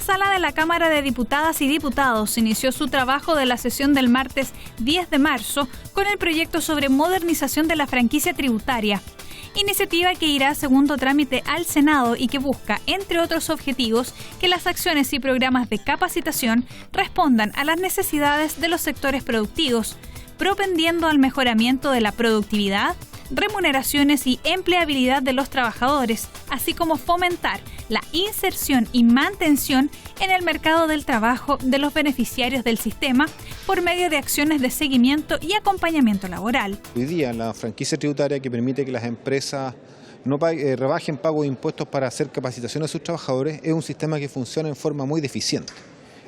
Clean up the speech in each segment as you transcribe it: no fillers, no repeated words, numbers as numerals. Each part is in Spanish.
Sala de la Cámara de Diputadas y Diputados inició su trabajo de la sesión del martes 10 de marzo con el proyecto sobre modernización de la franquicia tributaria. Iniciativa que irá a segundo trámite al Senado y que busca, entre otros objetivos, que las acciones y programas de capacitación respondan a las necesidades de los sectores productivos, propendiendo al mejoramiento de la productividad, remuneraciones y empleabilidad de los trabajadores, así como fomentar la inserción y mantención en el mercado del trabajo de los beneficiarios del sistema por medio de acciones de seguimiento y acompañamiento laboral. Hoy día la franquicia tributaria que permite que las empresas no rebajen pago de impuestos para hacer capacitación a sus trabajadores es un sistema que funciona en forma muy deficiente.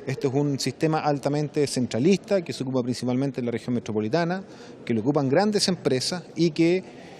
Esto es un sistema altamente centralista que se ocupa principalmente en la región metropolitana, que lo ocupan grandes empresas y que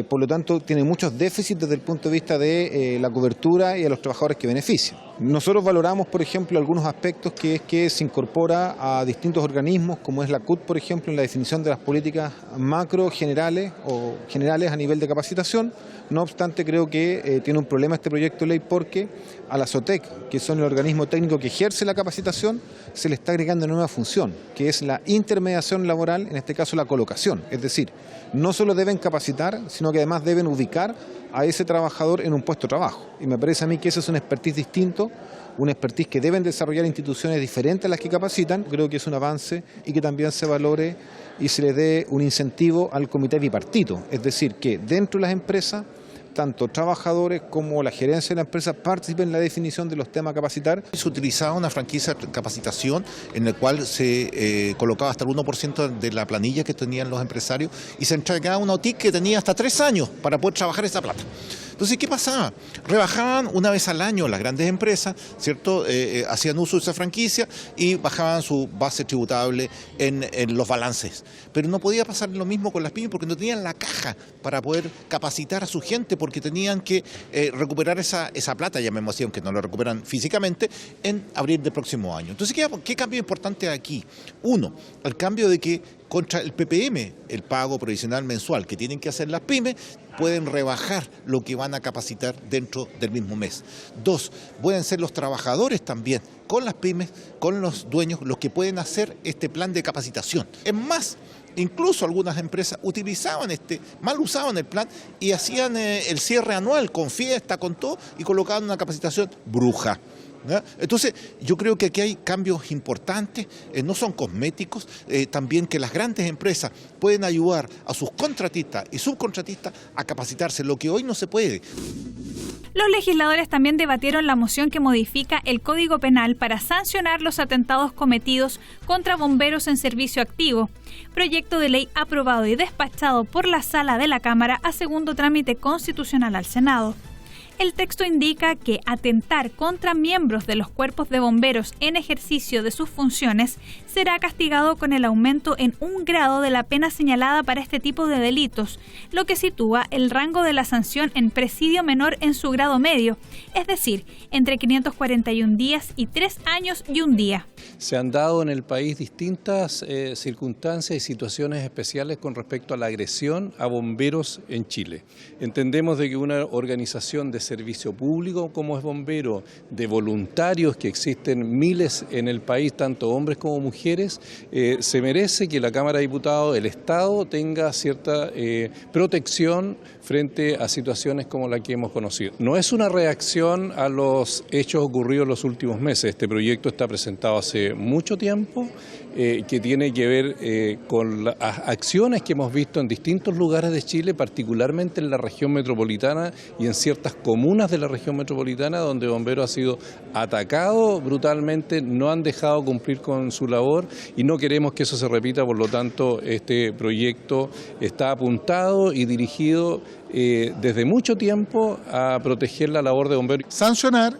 por lo tanto tiene muchos déficits desde el punto de vista de la cobertura y a los trabajadores que benefician. Nosotros valoramos, por ejemplo, algunos aspectos que es que se incorpora a distintos organismos, como es la CUT, por ejemplo, en la definición de las políticas macro generales o generales a nivel de capacitación. No obstante, creo que tiene un problema este proyecto de ley porque a la SOTEC, que son el organismo técnico que ejerce la capacitación, se le está agregando una nueva función, que es la intermediación laboral, en este caso la colocación. Es decir, no solo deben capacitar, sino que además deben ubicar a ese trabajador en un puesto de trabajo. Y me parece a mí que ese es un expertise distinto, un expertise que deben desarrollar instituciones diferentes a las que capacitan. Creo que es un avance y que también se valore y se le dé un incentivo al comité bipartito. Es decir, que dentro de las empresas, tanto trabajadores como la gerencia de la empresa participen en la definición de los temas a capacitar. Se utilizaba una franquicia de capacitación en la cual se colocaba hasta el 1% de la planilla que tenían los empresarios y se entregaba una OTIC que tenía hasta 3 años para poder trabajar esa plata. Entonces, ¿qué pasaba? Rebajaban una vez al año las grandes empresas, ¿cierto? Hacían uso de esa franquicia y bajaban su base tributable en los balances. Pero no podía pasar lo mismo con las pymes porque no tenían la caja para poder capacitar a su gente porque tenían que recuperar esa plata, llamémoslo así, aunque no la recuperan físicamente, en abril del próximo año. Entonces, ¿qué cambio importante hay aquí? Uno, el cambio de que contra el PPM, el pago provisional mensual que tienen que hacer las pymes, pueden rebajar lo que van a capacitar dentro del mismo mes. Dos, pueden ser los trabajadores también, con las pymes, con los dueños, los que pueden hacer este plan de capacitación. Es más, incluso algunas empresas mal usaban el plan y hacían el cierre anual con fiesta, con todo, y colocaban una capacitación bruja. ¿Ya? Entonces, yo creo que aquí hay cambios importantes, no son cosméticos, también que las grandes empresas pueden ayudar a sus contratistas y subcontratistas a capacitarse, lo que hoy no se puede. Los legisladores también debatieron la moción que modifica el Código Penal para sancionar los atentados cometidos contra bomberos en servicio activo. Proyecto de ley aprobado y despachado por la Sala de la Cámara a segundo trámite constitucional al Senado. El texto indica que atentar contra miembros de los cuerpos de bomberos en ejercicio de sus funciones será castigado con el aumento en 1 grado de la pena señalada para este tipo de delitos, lo que sitúa el rango de la sanción en presidio menor en su grado medio, es decir, entre 541 días y 3 años y 1 día. Se han dado en el país distintas circunstancias y situaciones especiales con respecto a la agresión a bomberos en Chile. Entendemos de que una organización de servicio público como es Bombero, de voluntarios que existen miles en el país, tanto hombres como mujeres, se merece que la Cámara de Diputados, el Estado, tenga cierta protección frente a situaciones como la que hemos conocido. No es una reacción a los hechos ocurridos en los últimos meses. Este proyecto está presentado hace mucho tiempo, que tiene que ver con las acciones que hemos visto en distintos lugares de Chile, particularmente en la región metropolitana y en ciertas comunas de la región metropolitana donde Bombero ha sido atacado brutalmente, no han dejado cumplir con su labor y no queremos que eso se repita. Por lo tanto, este proyecto está apuntado y dirigido desde mucho tiempo a proteger la labor de Bombero. Sancionar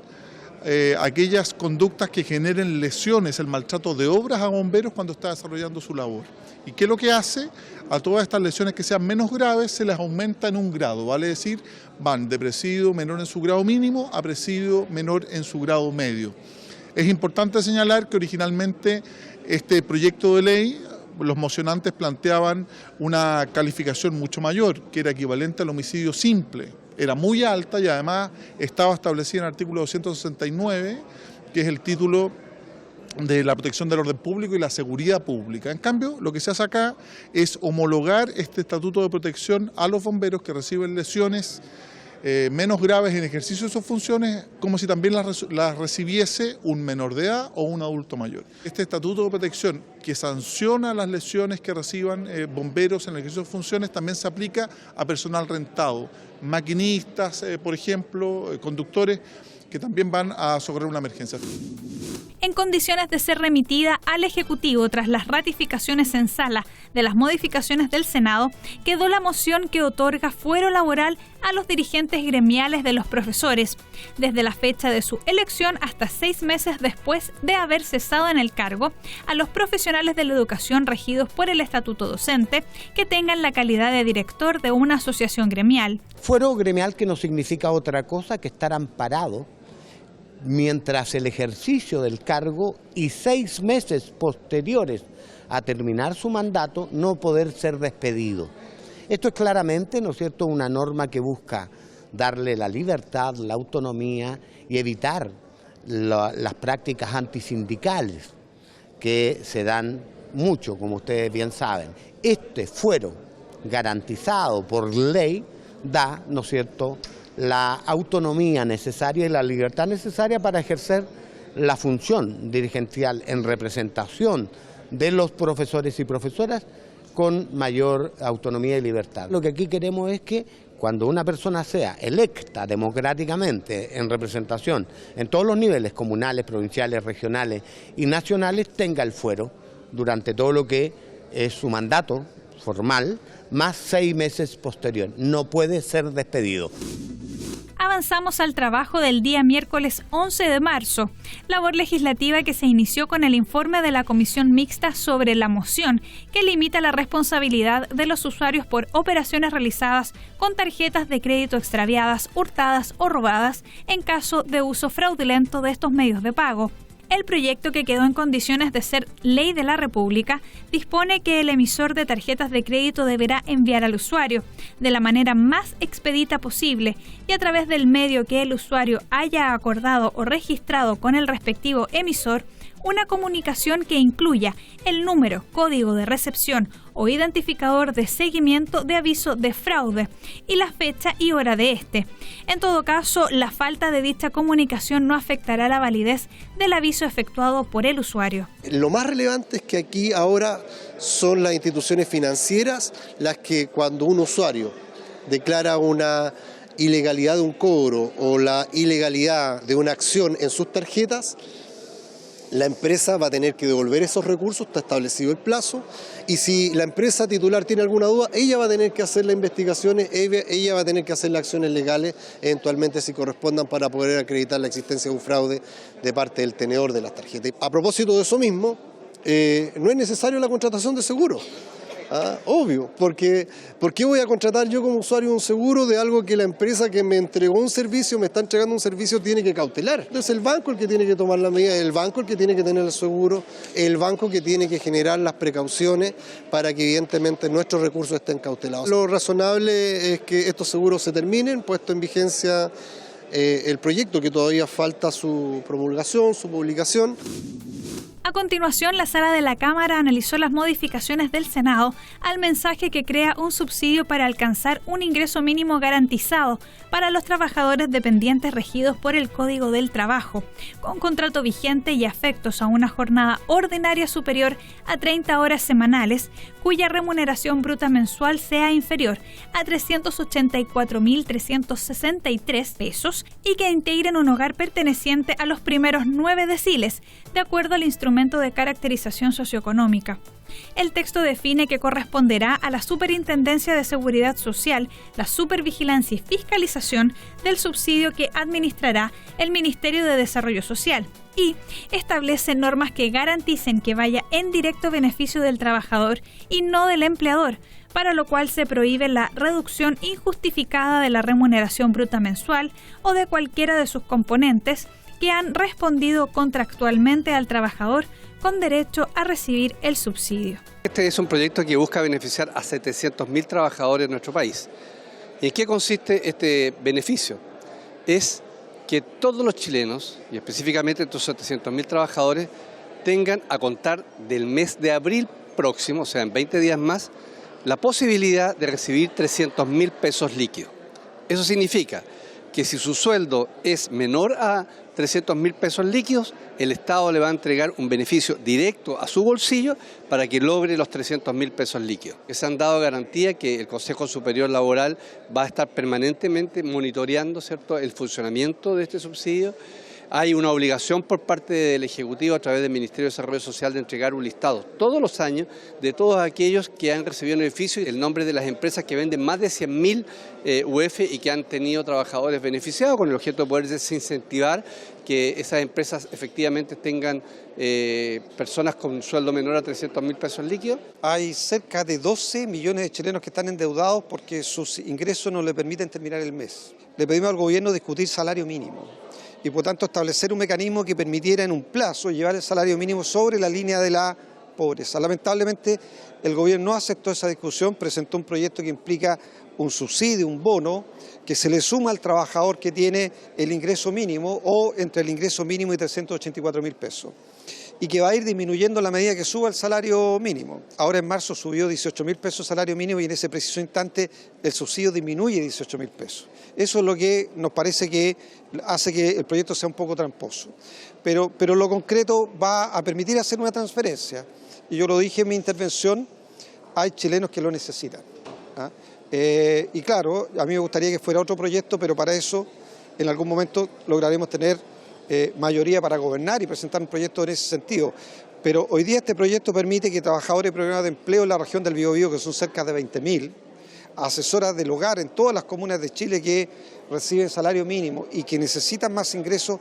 aquellas conductas que generen lesiones, el maltrato de obras a bomberos cuando está desarrollando su labor. ¿Y qué es lo que hace? A todas estas lesiones que sean menos graves se les aumenta en 1 grado, vale decir, van de presidio menor en su grado mínimo a presidio menor en su grado medio. Es importante señalar que originalmente este proyecto de ley, los mocionantes planteaban una calificación mucho mayor, que era equivalente al homicidio simple. Era muy alta y además estaba establecida en el artículo 269 que es el título de la protección del orden público y la seguridad pública. En cambio, lo que se hace acá es homologar este estatuto de protección a los bomberos que reciben lesiones menos graves en ejercicio de sus funciones, como si también las recibiese un menor de edad o un adulto mayor. Este estatuto de protección que sanciona las lesiones que reciban bomberos en el ejercicio de funciones también se aplica a personal rentado, maquinistas, por ejemplo, conductores, que también van a socorrer una emergencia. En condiciones de ser remitida al Ejecutivo tras las ratificaciones en sala de las modificaciones del Senado, quedó la moción que otorga fuero laboral a los dirigentes gremiales de los profesores, desde la fecha de su elección hasta 6 meses después de haber cesado en el cargo, a los profesionales de la educación regidos por el Estatuto Docente que tengan la calidad de director de una asociación gremial. Fuero gremial que no significa otra cosa que estar amparado mientras el ejercicio del cargo y 6 meses posteriores a terminar su mandato no poder ser despedido. Esto es claramente, ¿no es cierto?, una norma que busca darle la libertad, la autonomía y evitar las prácticas antisindicales que se dan mucho, como ustedes bien saben. Este fuero garantizado por ley da, ¿no es cierto?, la autonomía necesaria y la libertad necesaria para ejercer la función dirigencial en representación de los profesores y profesoras con mayor autonomía y libertad. Lo que aquí queremos es que cuando una persona sea electa democráticamente en representación en todos los niveles comunales, provinciales, regionales y nacionales, tenga el fuero durante todo lo que es su mandato formal, más 6 meses posterior. No puede ser despedido. Avanzamos al trabajo del día miércoles 11 de marzo, labor legislativa que se inició con el informe de la Comisión Mixta sobre la moción que limita la responsabilidad de los usuarios por operaciones realizadas con tarjetas de crédito extraviadas, hurtadas o robadas en caso de uso fraudulento de estos medios de pago. El proyecto, que quedó en condiciones de ser ley de la República, dispone que el emisor de tarjetas de crédito deberá enviar al usuario, de la manera más expedita posible y a través del medio que el usuario haya acordado o registrado con el respectivo emisor, una comunicación que incluya el número, código de recepción o identificador de seguimiento de aviso de fraude y la fecha y hora de este. En todo caso, la falta de dicha comunicación no afectará la validez del aviso efectuado por el usuario. Lo más relevante es que aquí ahora son las instituciones financieras las que, cuando un usuario declara una ilegalidad de un cobro o la ilegalidad de una acción en sus tarjetas, la empresa va a tener que devolver esos recursos, está establecido el plazo, y si la empresa titular tiene alguna duda, ella va a tener que hacer las investigaciones, ella va a tener que hacer las acciones legales, eventualmente si correspondan, para poder acreditar la existencia de un fraude de parte del tenedor de las tarjetas. A propósito de eso mismo, no es necesario la contratación de seguro. Obvio, porque ¿por qué voy a contratar yo como usuario un seguro de algo que la empresa que me entregó un servicio, me está entregando un servicio, tiene que cautelar? Entonces el banco el que tiene que tomar la medida, el banco el que tiene que tener el seguro, el banco que tiene que generar las precauciones para que evidentemente nuestros recursos estén cautelados. Lo razonable es que estos seguros se terminen, puesto en vigencia el proyecto, que todavía falta su promulgación, su publicación. A continuación, la sala de la Cámara analizó las modificaciones del Senado al mensaje que crea un subsidio para alcanzar un ingreso mínimo garantizado para los trabajadores dependientes regidos por el Código del Trabajo, con contrato vigente y afectos a una jornada ordinaria superior a 30 horas semanales, cuya remuneración bruta mensual sea inferior a 384.363 pesos y que integren un hogar perteneciente a los primeros 9 deciles, de acuerdo al instrumento de caracterización socioeconómica. El texto define que corresponderá a la Superintendencia de Seguridad Social la supervigilancia y fiscalización del subsidio que administrará el Ministerio de Desarrollo Social y establece normas que garanticen que vaya en directo beneficio del trabajador y no del empleador, para lo cual se prohíbe la reducción injustificada de la remuneración bruta mensual o de cualquiera de sus componentes que han respondido contractualmente al trabajador con derecho a recibir el subsidio. Este es un proyecto que busca beneficiar a 700.000 trabajadores en nuestro país. ¿Y en qué consiste este beneficio? Es que todos los chilenos, y específicamente estos 700.000 trabajadores, tengan a contar del mes de abril próximo, o sea, en 20 días más, la posibilidad de recibir 300.000 pesos líquidos. Eso significa que si su sueldo es menor a 300.000 pesos líquidos, el Estado le va a entregar un beneficio directo a su bolsillo para que logre los 300.000 pesos líquidos. Se han dado garantía que el Consejo Superior Laboral va a estar permanentemente monitoreando, ¿cierto?, el funcionamiento de este subsidio. Hay una obligación por parte del Ejecutivo a través del Ministerio de Desarrollo Social de entregar un listado todos los años de todos aquellos que han recibido beneficio y el nombre de las empresas que venden más de 100.000 UF y que han tenido trabajadores beneficiados, con el objeto de poder desincentivar que esas empresas efectivamente tengan personas con un sueldo menor a 300.000 pesos líquidos. Hay cerca de 12 millones de chilenos que están endeudados porque sus ingresos no les permiten terminar el mes. Le pedimos al gobierno discutir salario mínimo y por tanto establecer un mecanismo que permitiera en un plazo llevar el salario mínimo sobre la línea de la pobreza. Lamentablemente el gobierno no aceptó esa discusión, presentó un proyecto que implica un subsidio, un bono, que se le suma al trabajador que tiene el ingreso mínimo o entre el ingreso mínimo y 384.000 pesos. Y que va a ir disminuyendo a la medida que suba el salario mínimo. Ahora en marzo subió 18.000 pesos el salario mínimo y en ese preciso instante el subsidio disminuye 18.000 pesos. Eso es lo que nos parece que hace que el proyecto sea un poco tramposo. Pero lo concreto va a permitir hacer una transferencia. Y yo lo dije en mi intervención, hay chilenos que lo necesitan, ¿ah? Y claro, a mí me gustaría que fuera otro proyecto, pero para eso en algún momento lograremos tener mayoría para gobernar y presentar un proyecto en ese sentido. Pero hoy día este proyecto permite que trabajadores de programas de empleo en la región del Biobío, que son cerca de 20.000, asesoras del hogar en todas las comunas de Chile que reciben salario mínimo y que necesitan más ingresos,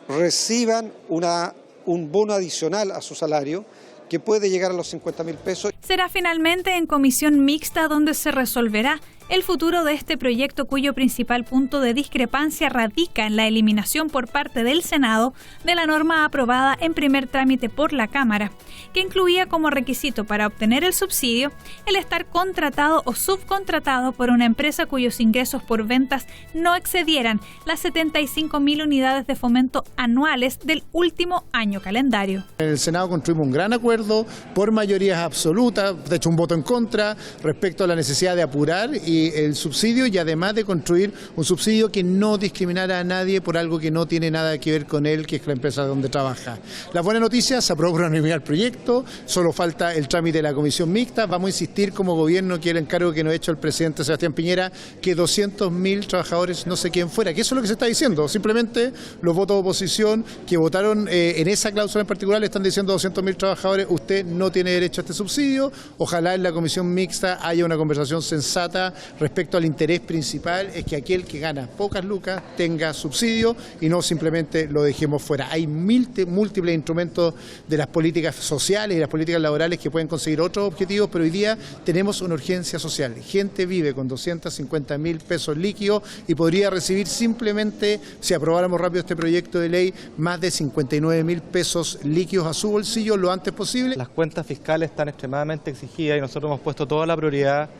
reciban un bono adicional a su salario que puede llegar a los 50.000 pesos. Será finalmente en comisión mixta donde se resolverá el futuro de este proyecto, cuyo principal punto de discrepancia radica en la eliminación por parte del Senado de la norma aprobada en primer trámite por la Cámara, que incluía como requisito para obtener el subsidio el estar contratado o subcontratado por una empresa cuyos ingresos por ventas no excedieran las 75.000 unidades de fomento anuales del último año calendario. En el Senado construimos un gran acuerdo por mayorías absolutas, de hecho un voto en contra respecto a la necesidad de apurar el subsidio y además de construir un subsidio que no discriminara a nadie por algo que no tiene nada que ver con él, que es la empresa donde trabaja. La buena noticia, se aprobó por unanimidad el proyecto, solo falta el trámite de la comisión mixta. Vamos a insistir como gobierno, que el encargo que nos ha hecho el presidente Sebastián Piñera, que 200.000 trabajadores no se queden fuera, que eso es lo que se está diciendo. Simplemente los votos de oposición que votaron en esa cláusula en particular le están diciendo a 200.000 trabajadores, usted no tiene derecho a este subsidio. Ojalá en la comisión mixta haya una conversación sensata respecto al interés principal, es que aquel que gana pocas lucas tenga subsidio y no simplemente lo dejemos fuera. Hay múltiples instrumentos de las políticas sociales y las políticas laborales que pueden conseguir otros objetivos, pero hoy día tenemos una urgencia social. Gente vive con 250.000 pesos líquidos y podría recibir simplemente, si aprobáramos rápido este proyecto de ley, más de 59.000 pesos líquidos a su bolsillo lo antes posible. Las cuentas fiscales están extremadamente exigidas y nosotros hemos puesto toda la prioridad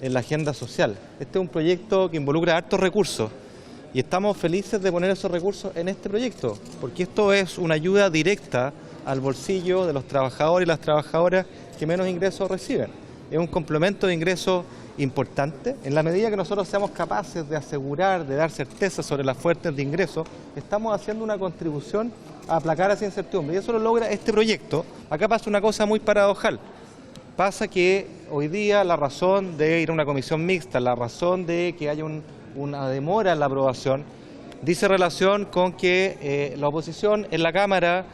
en la agenda social. Este es un proyecto que involucra hartos recursos y estamos felices de poner esos recursos en este proyecto, porque esto es una ayuda directa al bolsillo de los trabajadores y las trabajadoras que menos ingresos reciben. Es un complemento de ingresos importante. En la medida que nosotros seamos capaces de asegurar, de dar certeza sobre las fuentes de ingresos, estamos haciendo una contribución a aplacar esa incertidumbre y eso lo logra este proyecto. Acá pasa una cosa muy paradojal. Pasa que hoy día la razón de ir a una comisión mixta, la razón de que haya una demora en la aprobación, dice relación con que la oposición en la Cámara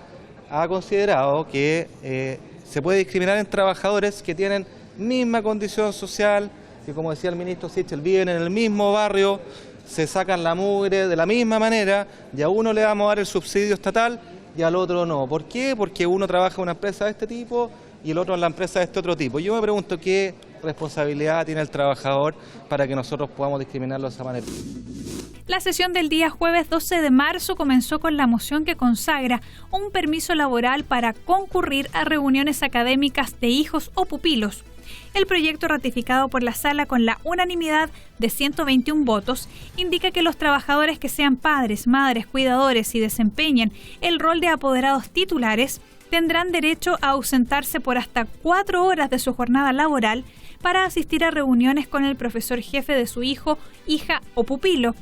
ha considerado que se puede discriminar en trabajadores que tienen misma condición social, que como decía el ministro Sichel, viven en el mismo barrio, se sacan la mugre de la misma manera y a uno le vamos a dar el subsidio estatal y al otro no. ¿Por qué? Porque uno trabaja en una empresa de este tipo y el otro en la empresa de este otro tipo. Yo me pregunto qué responsabilidad tiene el trabajador para que nosotros podamos discriminarlo de esa manera. La sesión del día jueves 12 de marzo comenzó con la moción que consagra un permiso laboral para concurrir a reuniones académicas de hijos o pupilos. El proyecto, ratificado por la Sala con la unanimidad de 121 votos, indica que los trabajadores que sean padres, madres, cuidadores y desempeñen el rol de apoderados titulares tendrán derecho a ausentarse por hasta 4 horas de su jornada laboral para asistir a reuniones con el profesor jefe de su hijo, hija o pupilo.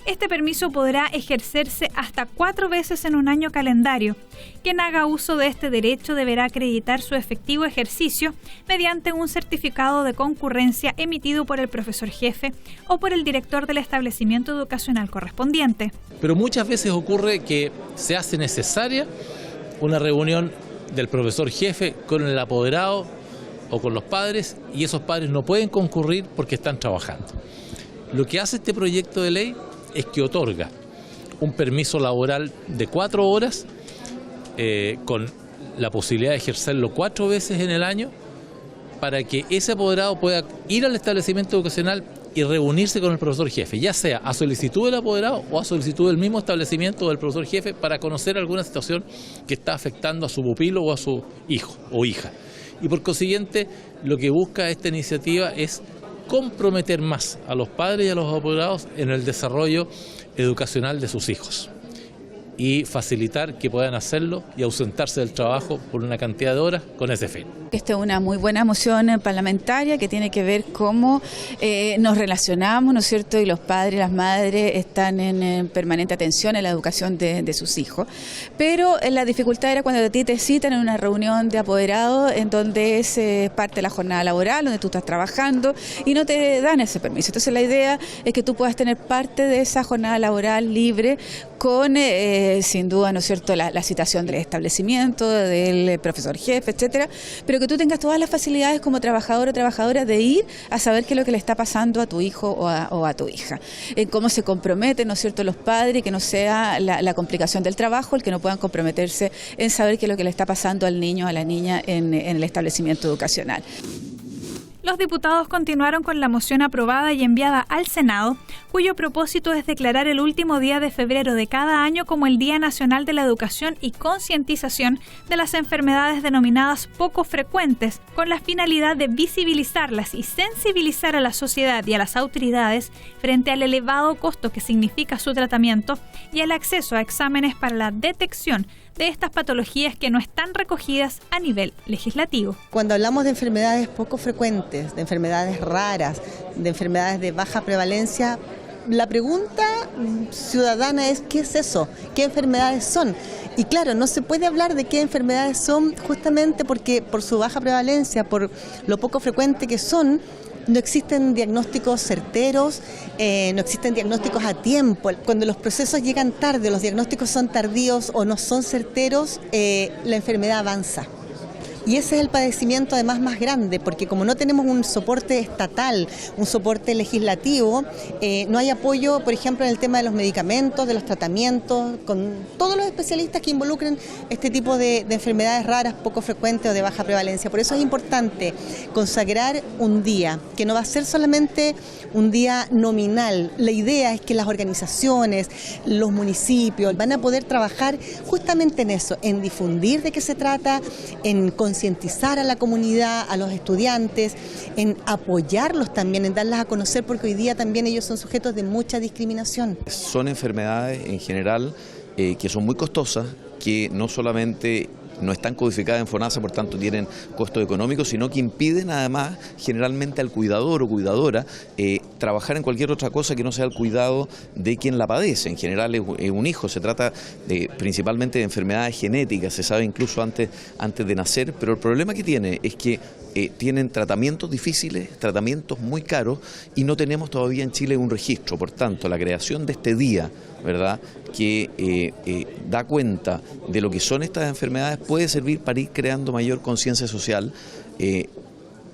Este permiso podrá ejercerse hasta 4 veces en un año calendario. Quien haga uso de este derecho deberá acreditar su efectivo ejercicio mediante un certificado de concurrencia emitido por el profesor jefe o por el director del establecimiento educacional correspondiente. Pero muchas veces ocurre que se hace necesaria una reunión del profesor jefe con el apoderado o con los padres, y esos padres no pueden concurrir porque están trabajando. Lo que hace este proyecto de ley es que otorga un permiso laboral de 4 horas con la posibilidad de ejercerlo 4 veces en el año, para que ese apoderado pueda ir al establecimiento educacional y reunirse con el profesor jefe, ya sea a solicitud del apoderado o a solicitud del mismo establecimiento del profesor jefe, para conocer alguna situación que está afectando a su pupilo o a su hijo o hija. Y por consiguiente, lo que busca esta iniciativa es comprometer más a los padres y a los apoderados en el desarrollo educacional de sus hijos y facilitar que puedan hacerlo y ausentarse del trabajo por una cantidad de horas con ese fin. Esta es una muy buena moción parlamentaria que tiene que ver cómo nos relacionamos, ¿no es cierto? Y los padres y las madres están en permanente atención en la educación de sus hijos. Pero la dificultad era cuando a ti te citan en una reunión de apoderados en donde es parte de la jornada laboral, donde tú estás trabajando y no te dan ese permiso. Entonces la idea es que tú puedas tener parte de esa jornada laboral libre con, sin duda, ¿no es cierto?, la citación del establecimiento, del profesor jefe, etcétera, pero que tú tengas todas las facilidades como trabajador o trabajadora de ir a saber qué es lo que le está pasando a tu hijo o a tu hija, en cómo se comprometen, ¿no es cierto?, los padres, que no sea la complicación del trabajo el que no puedan comprometerse en saber qué es lo que le está pasando al niño o a la niña en el establecimiento educacional. Los diputados continuaron con la moción aprobada y enviada al Senado, cuyo propósito es declarar el último día de febrero de cada año como el Día Nacional de la Educación y Concientización de las enfermedades denominadas poco frecuentes, con la finalidad de visibilizarlas y sensibilizar a la sociedad y a las autoridades frente al elevado costo que significa su tratamiento y el acceso a exámenes para la detección de estas patologías que no están recogidas a nivel legislativo. Cuando hablamos de enfermedades poco frecuentes, de enfermedades raras, de enfermedades de baja prevalencia, la pregunta ciudadana es ¿qué es eso? ¿Qué enfermedades son? Y claro, no se puede hablar de qué enfermedades son justamente porque por su baja prevalencia, por lo poco frecuente que son, no existen diagnósticos certeros, no existen diagnósticos a tiempo. Cuando los procesos llegan tarde, los diagnósticos son tardíos o no son certeros, la enfermedad avanza. Y ese es el padecimiento además más grande, porque como no tenemos un soporte estatal, un soporte legislativo, no hay apoyo, por ejemplo, en el tema de los medicamentos, de los tratamientos, con todos los especialistas que involucren este tipo de enfermedades raras, poco frecuentes o de baja prevalencia. Por eso es importante consagrar un día, que no va a ser solamente un día nominal. La idea es que las organizaciones, los municipios van a poder trabajar justamente en eso, en difundir de qué se trata, en concientizar a la comunidad, a los estudiantes, en apoyarlos también, en darlas a conocer, porque hoy día también ellos son sujetos de mucha discriminación. Son enfermedades en general que son muy costosas, que no solamente no están codificadas en FONASA, por tanto tienen costos económicos, sino que impiden además generalmente al cuidador o cuidadora trabajar en cualquier otra cosa que no sea el cuidado de quien la padece. En general es un hijo, se trata principalmente de enfermedades genéticas, se sabe incluso antes de nacer, pero el problema que tiene es que tienen tratamientos difíciles, tratamientos muy caros, y no tenemos todavía en Chile un registro. Por tanto, la creación de este día, ¿verdad?, que da cuenta de lo que son estas enfermedades, puede servir para ir creando mayor conciencia social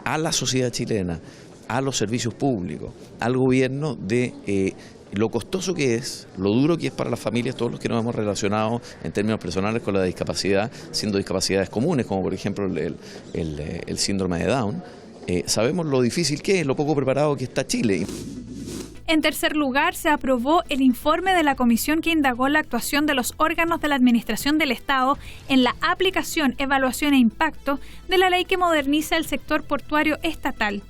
a la sociedad chilena, a los servicios públicos, al gobierno, de lo costoso que es, lo duro que es para las familias, todos los que nos hemos relacionado en términos personales con la discapacidad, siendo discapacidades comunes, como por ejemplo el síndrome de Down. Sabemos lo difícil que es, lo poco preparado que está Chile. En tercer lugar, se aprobó el informe de la comisión que indagó la actuación de los órganos de la Administración del Estado en la aplicación, evaluación e impacto de la ley que moderniza el sector portuario estatal.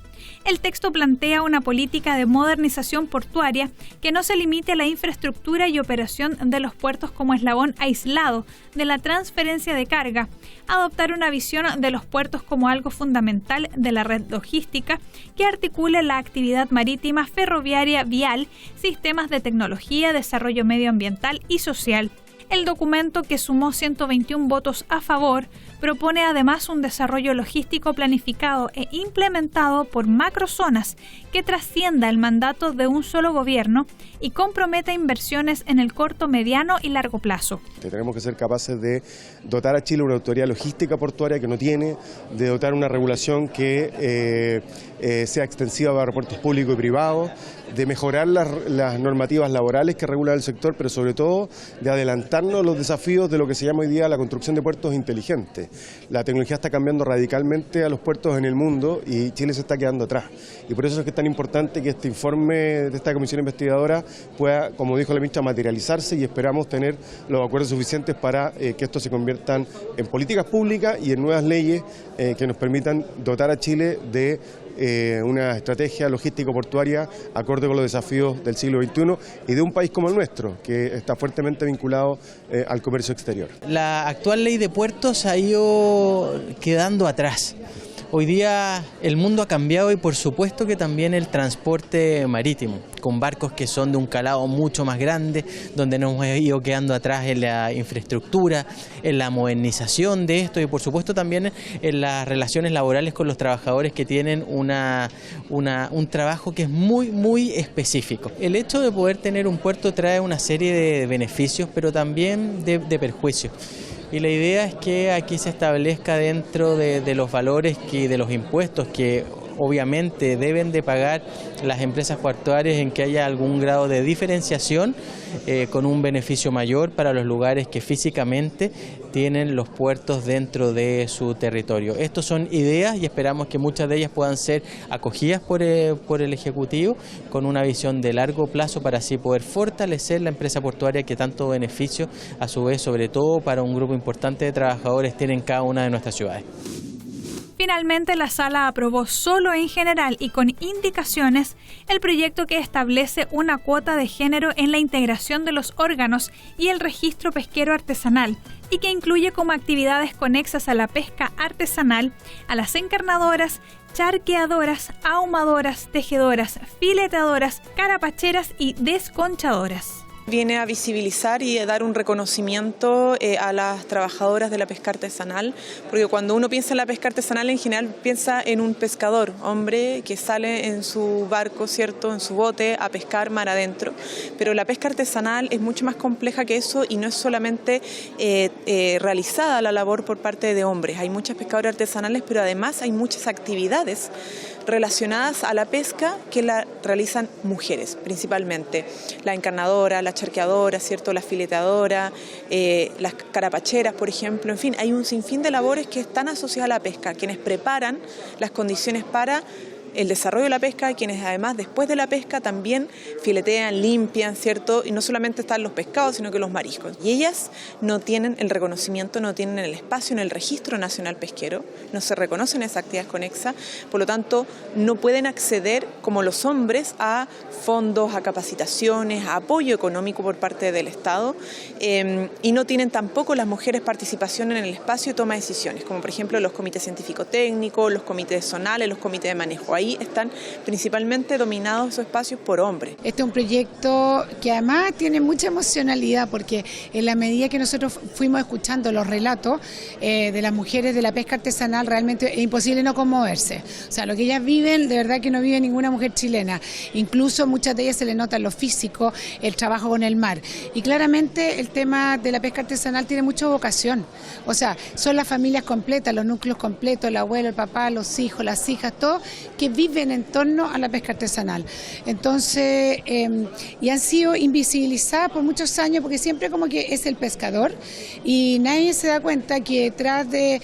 El texto plantea una política de modernización portuaria que no se limite a la infraestructura y operación de los puertos como eslabón aislado de la transferencia de carga, adoptar una visión de los puertos como algo fundamental de la red logística que articule la actividad marítima, ferroviaria, vial, sistemas de tecnología, desarrollo medioambiental y social. El documento, que sumó 121 votos a favor, propone además un desarrollo logístico planificado e implementado por macrozonas que trascienda el mandato de un solo gobierno y comprometa inversiones en el corto, mediano y largo plazo. Tenemos que ser capaces de dotar a Chile una autoridad logística portuaria que no tiene, de dotar una regulación que sea extensiva para aeropuertos públicos y privados, de mejorar las normativas laborales que regulan el sector, pero sobre todo de adelantarnos a los desafíos de lo que se llama hoy día la construcción de puertos inteligentes. La tecnología está cambiando radicalmente a los puertos en el mundo y Chile se está quedando atrás. Y por eso es que es tan importante que este informe de esta comisión investigadora pueda, como dijo la ministra, materializarse, y esperamos tener los acuerdos suficientes para que esto se conviertan en políticas públicas y en nuevas leyes que nos permitan dotar a Chile de una estrategia logístico-portuaria acorde con los desafíos del siglo XXI y de un país como el nuestro, que está fuertemente vinculado al comercio exterior. La actual ley de puertos ha ido quedando atrás. Hoy día el mundo ha cambiado y por supuesto que también el transporte marítimo, con barcos que son de un calado mucho más grande, donde nos hemos ido quedando atrás en la infraestructura, en la modernización de esto y por supuesto también en las relaciones laborales con los trabajadores que tienen un trabajo que es muy específico. El hecho de poder tener un puerto trae una serie de beneficios, pero también de perjuicios. Y la idea es que aquí se establezca dentro de los valores y de los impuestos que obviamente deben de pagar las empresas portuarias, en que haya algún grado de diferenciación con un beneficio mayor para los lugares que físicamente tienen los puertos dentro de su territorio. Estos son ideas y esperamos que muchas de ellas puedan ser acogidas por el Ejecutivo con una visión de largo plazo para así poder fortalecer la empresa portuaria que tanto beneficio, a su vez, sobre todo para un grupo importante de trabajadores, tiene en cada una de nuestras ciudades. Finalmente, la Sala aprobó solo en general y con indicaciones el proyecto que establece una cuota de género en la integración de los órganos y el registro pesquero artesanal, y que incluye como actividades conexas a la pesca artesanal a las encarnadoras, charqueadoras, ahumadoras, tejedoras, fileteadoras, carapacheras y desconchadoras. Viene a visibilizar y a dar un reconocimiento a las trabajadoras de la pesca artesanal, porque cuando uno piensa en la pesca artesanal en general piensa en un pescador, hombre que sale en su barco, ¿cierto?, en su bote a pescar mar adentro, pero la pesca artesanal es mucho más compleja que eso y no es solamente realizada la labor por parte de hombres. Hay muchas pescadoras artesanales, pero además hay muchas actividades relacionadas a la pesca que la realizan mujeres, principalmente la encarnadora, la charqueadora, ¿cierto?, la fileteadora, las carapacheras, por ejemplo. En fin, hay un sinfín de labores que están asociadas a la pesca, quienes preparan las condiciones para el desarrollo de la pesca, quienes además después de la pesca también filetean, limpian, ¿cierto? Y no solamente están los pescados, sino que los mariscos. Y ellas no tienen el reconocimiento, no tienen el espacio en el Registro Nacional Pesquero, no se reconocen esas actividades conexas, por lo tanto no pueden acceder como los hombres a fondos, a capacitaciones, a apoyo económico por parte del Estado, y no tienen tampoco las mujeres participación en el espacio de toma de decisiones, como por ejemplo los comités científico-técnicos, los comités zonales, los comités de manejo. Ahí están principalmente dominados esos espacios por hombres. Este es un proyecto que además tiene mucha emocionalidad, porque en la medida que nosotros fuimos escuchando los relatos de las mujeres de la pesca artesanal, realmente es imposible no conmoverse. O sea, lo que ellas viven, de verdad que no vive ninguna mujer chilena. Incluso muchas de ellas se les nota en lo físico, el trabajo con el mar. Y claramente el tema de la pesca artesanal tiene mucha vocación. O sea, son las familias completas, los núcleos completos, el abuelo, el papá, los hijos, las hijas, todo, que viven en torno a la pesca artesanal. Entonces, y han sido invisibilizadas por muchos años porque siempre como que es el pescador y nadie se da cuenta que detrás de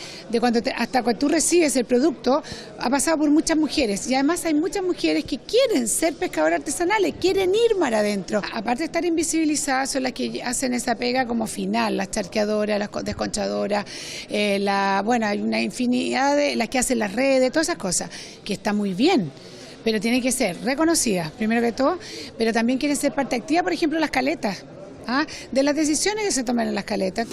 hasta cuando tú recibes el producto ha pasado por muchas mujeres y además hay muchas mujeres que quieren ser pescadoras artesanales, quieren ir mar adentro. Aparte de estar invisibilizadas son las que hacen esa pega como final, las charqueadoras, las desconchadoras, hay una infinidad de las que hacen las redes, todas esas cosas, que está muy bien, pero tienen que ser reconocidas, primero que todo, pero también quieren ser parte activa, por ejemplo, las caletas, de las decisiones que se toman en las caletas.